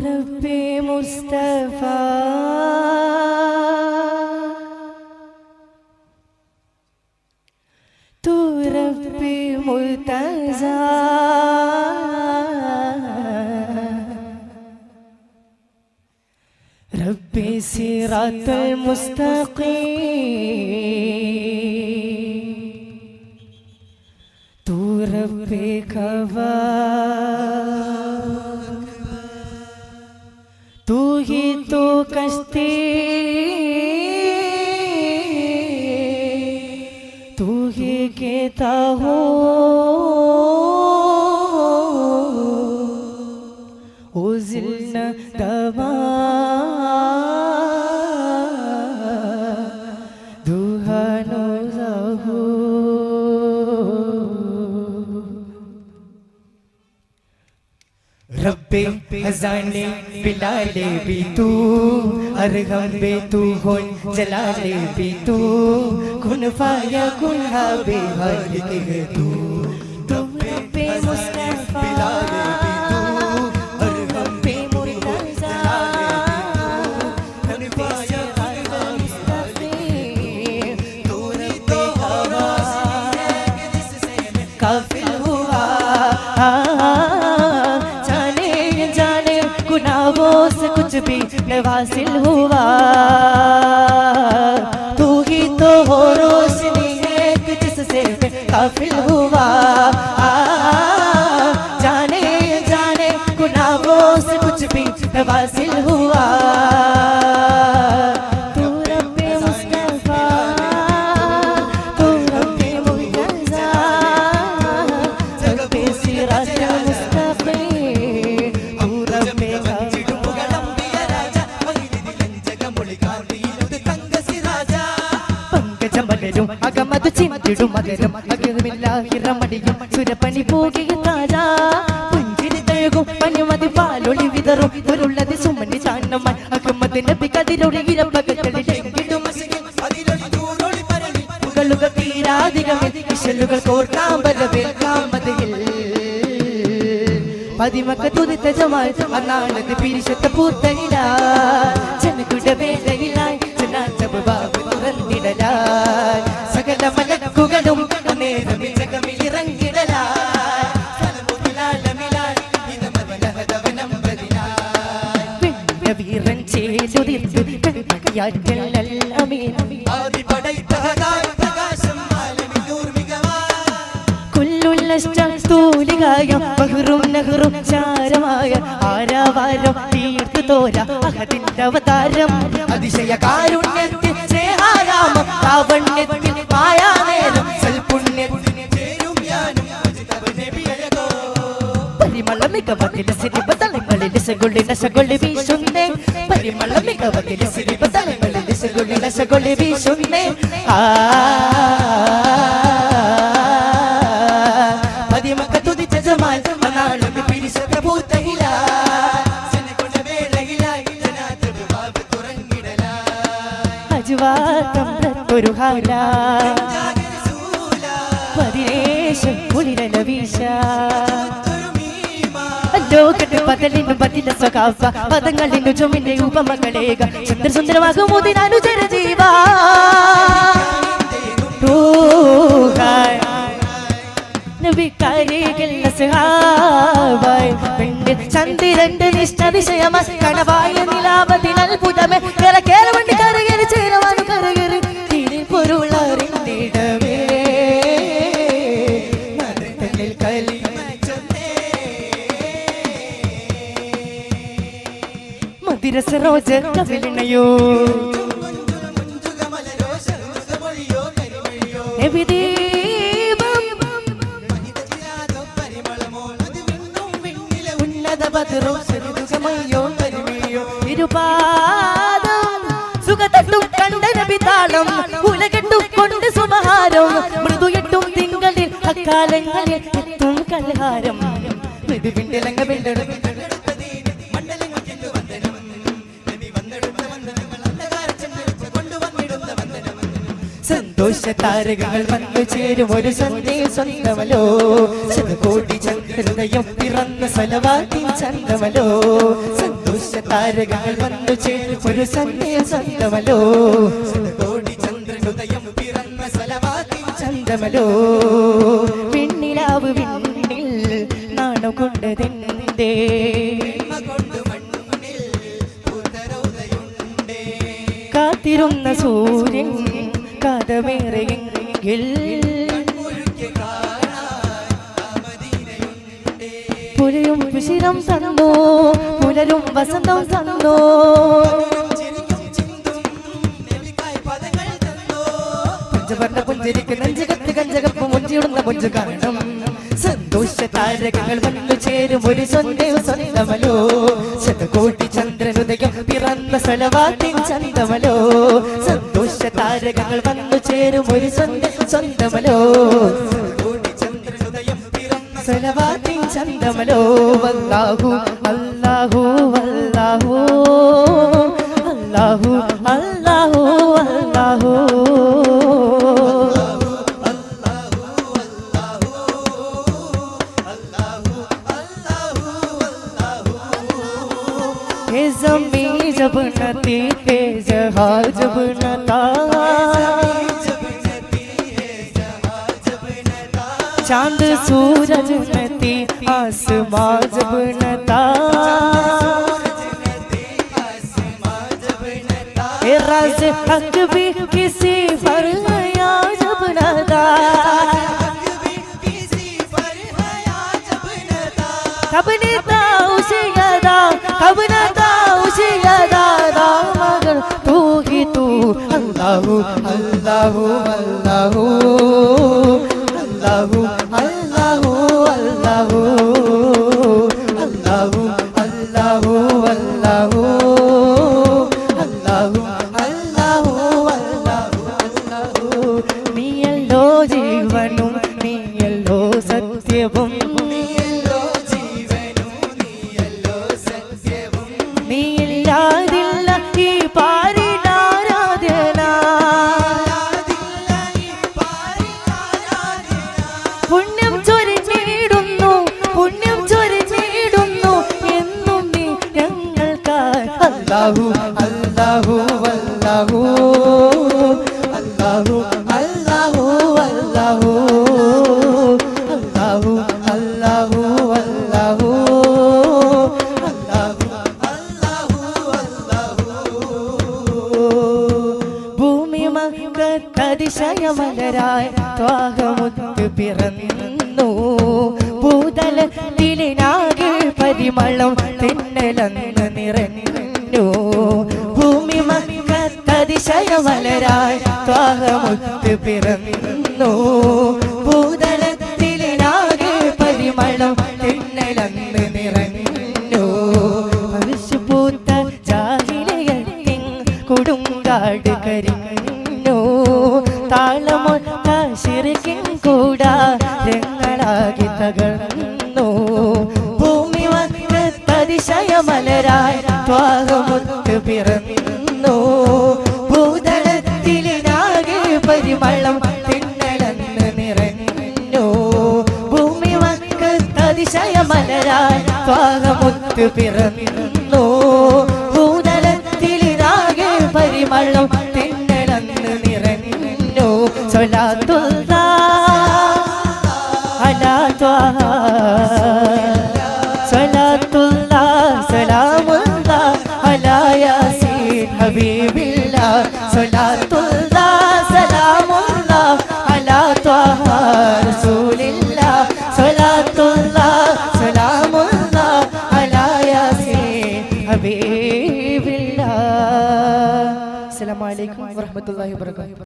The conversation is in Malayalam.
रब्बे मुस्तफा तू रब्बे मुर्तजा रब्बे सिरातल मुस्तकीम तू रब्बे कवा तू ही तो कश्ती तू ही कहता हो उज़िल न दबा दुहानो ज़हू रब्बे खजाने बिलाले भी तू अरहम बे तू होन जलाले भी तू कुन फाया कुन हाबे हर के तू रब्बे मुस्तफा बिलाले भी तू अरहम बे मुर्तजा कुन फाया कुन मुस्तकीम तू रब्बे आवाज़ जिससे काफिल हुआ गुनाहों से कुछ भी नवासिल हुआ तू ही तो हो रोशनी है जिससे काफिल हुआ जाने जाने गुनाहों से कुछ भी नवासिल हुआ तू रब्बे मुस्तफा तू रब्बे मुर्तजा रब्बे सिरातल मुस्तकीम तू रब्बे അകമത് ചിന്തിടും മകരം അകമില്ലാഹിറമടിയും സുരപ്പണി പോകിയ താജ പുഞ്ചിരി തഴുകും പനിമതി പാലൊളി വിതറും ഒരുള്ളത് സുമനി ചാന്നമായി അകമത് നബി കതിരൊളിയിര പകത്തളിലെങ്കിലും മുകളുകൾ തീരാധികമേ ഇശലുകൾ കോർക്കാം ബലവേൽക്കാം മതിയിൽ പതിമക്ക തുതിത്ത ജമാൽ അന്നാളത് പിരിശത്ത പൂത്തയില ജനകുട വേലയിലായി ജനാജബ് ബാബ് തുറന്നിടലായി സകല മലക്കുകളും നേരമി ജഗമിൽ ഇറങ്ങിടലായി വീരൻ ചേലുതിർത്തു അമീൻ തൂലികായം ബഹ്റും നഹ്റും ചാരമായ ആരാവാരം തീർത്തു തോര അഹദിന്റെ അവതാരം അതിശയ കാരുണ്യത്തിൽ സ്നേഹാരാമം കാവണ്യത്തിൽ മായാനേരം സൽപുണ്യത്തിന് ചേരും ഞാനും പരിമള മികവതിൽ സിരിപ തലങ്ങളിൽ സഗുളി നശഗുളി വീശുന്നേ പരിമള മികവതിൽ സിരിപ തലങ്ങളിൽ സഗുളി നശഗുളി വീശുന്നേ ഒരു ഹാല പതിനേശം കുളിരല വീശ ലോകത്ത് പതലിനും പതില സ്വകാവ പദങ്ങളിനു ചുമിന്റെ ഉപമകളേക സുന്ദര സുന്ദരമാകും മുതിനാനുചര ജീവ ചന്ദ്രന്റെ നിഷ്ഠതിശയമായി കണവായ നിലാപത്തിൽ അത്ഭുതമേ കേരവണ്ടി കരകേറി ചേരവാനു കരകേറി പൊരുളറിഞ്ഞിടവേ മതിരസ റോജ കവിളിണയോ ഇരുപാദം സുഖത്തട്ടും കണ്ടനപിതാളം ഉലകെട്ടും കൊണ്ട് സുമഹാരം മൃദുയെട്ടും തിങ്കളിൽ അക്കാലങ്ങളിൽ എത്തും കൽഹാരം മൃദുവിണ്ടിലങ്ങ വിണ്ടെടുത്ത് സന്തോഷ താരകങ്ങൾ വന്നു ചേരും ഒരു സ്വന്തമല്ലോ ശതകോടി ചന്ദ്രഹൃദയം പിറന്ന സ്വലവാത്തിൻ ചന്തമല്ലോ സന്തോഷ താരകങ്ങൾ വന്നു ചേരും ഒരു സ്വന്തമല്ലോ ശതകോടി ചന്ദ്രഹൃദയം പിറന്ന സ്വലവാത്തിൻ ചന്തമല്ലോ പിന്നിലാവ് വിണ്ണിൽ നാണം കൊണ്ടതെന്തേ കാത്തിരുന്ന സൂര്യൻ കഥമേറെയെങ്കിൽ പുലരും വിശിരം തന്നോ പുലരും വസന്തം തന്നോ പഞ്ചവർണ്ണ പുഞ്ചരിക്ക് നെഞ്ചകത്ത് കഞ്ചകപ്പ് മുഞ്ചിടുന്ന പുഞ്ചു കാരണം സന്തോഷ താരകങ്ങൾ വന്നു ചേരും ഒരു സ്വന്തമല്ലോ ശതകോടി ചന്ദ്രഹൃദയം പിറന്ന സ്വലവാത്തിൻ ചന്തമല്ലോ സന്തോഷ താരകങ്ങൾ വന്നു ചേരും ഒരു സ്വന്തമല്ലോ ശതകോടി ചന്ദ്രഹൃദയം പിറന്ന സ്വലവാത്തിൻ ചന്തമല്ലോ അല്ലാഹു അല്ലാഹു അല്ലാഹു അല്ലാഹു അല്ലാഹു അല്ലാഹു ज़मीं जब नती है जहाँ जब नता चांद सूरज नती आसमां जब नता राज हक भी किसी पर नया जब नता कब नेता उसे यादा कब नेता मगर तू ही तू अल्लाहु अल्लाहु अल्लाहु अल्लाहु अल्लाहु अल्लाहु अल्लाहु अल्लाहु अल्लाहु अल्लाहु अल्लाहु अल्लाहु നീയല്ലോ ജീവനും നീയല്ലോ സത്യവും നീയില്ലാതില്ല ഈ പാരിനാരാധന പുണ്യം ചൊരിഞ്ഞിടുന്നു എന്നും നീ ഞങ്ങൾക്കായി അല്ലാഹു അല്ലാഹു അല്ലാഹു അല്ലാഹു അല്ലാഹു അല്ലാഹു അല്ലാഹു അല്ലാഹു അല്ലാഹു അതിശയമലരായി ത്വാഹമുത്ത് പിറന്നു ഭൂതലത്തിനാകെ പരിമളം തെന്നലന്ന് നിറഞ്ഞു ഭൂമി മക്കത്തതിശയമലരായി ത്വാഹമുത്ത് പിറന്നു ഭൂതലത്തിനാകെ പരിമളം തെന്നലന്ന് നിറഞ്ഞു ഭവിഷ്യപൂത്ത ജാഹിലിയത്തിൻ കൊടുങ്കാട് കരിഞ്ഞു താളമൊത്ത ശിർക്കിൻ കൂടാരങ്ങളാകി തകർന്നു ഭൂമി വക്കത്തതിശയമലരായി ത്വാഹമുത്ത് പിറന്നു ഭൂതലത്തിനാകെ പരിമളം തിന്നലന്ന് നിറഞ്ഞു ഭൂമി വക്കത്തതിശയമലരായി ത്വാഹമുത്ത് പിറന്നു ഭൂതലത്തിനാകെ പരിമളം തിന്നലന്ന് നിറഞ്ഞു സ്വലാത്തുല്ലാഹ് അലാ ത്വാഹ സ്വലാത്തുല്ലാഹ് സലാമുല്ലാഹ് അലാ യാസീൻ ഹബീബില്ലാഹ് സ്വലാത്തുല്ലാഹ് സലാമുല്ലാഹ് അലാ ത്വാഹ റസൂലില്ലാഹ് സ്വലാത്തുല്ലാഹ് സലാമുല്ലാഹ് അലാ യാസീൻ ഹബീബില്ലാഹ്. അസ്സലാമു അലൈക്കും വറഹ്മത്തുള്ളാഹി വബറകാതുഹു.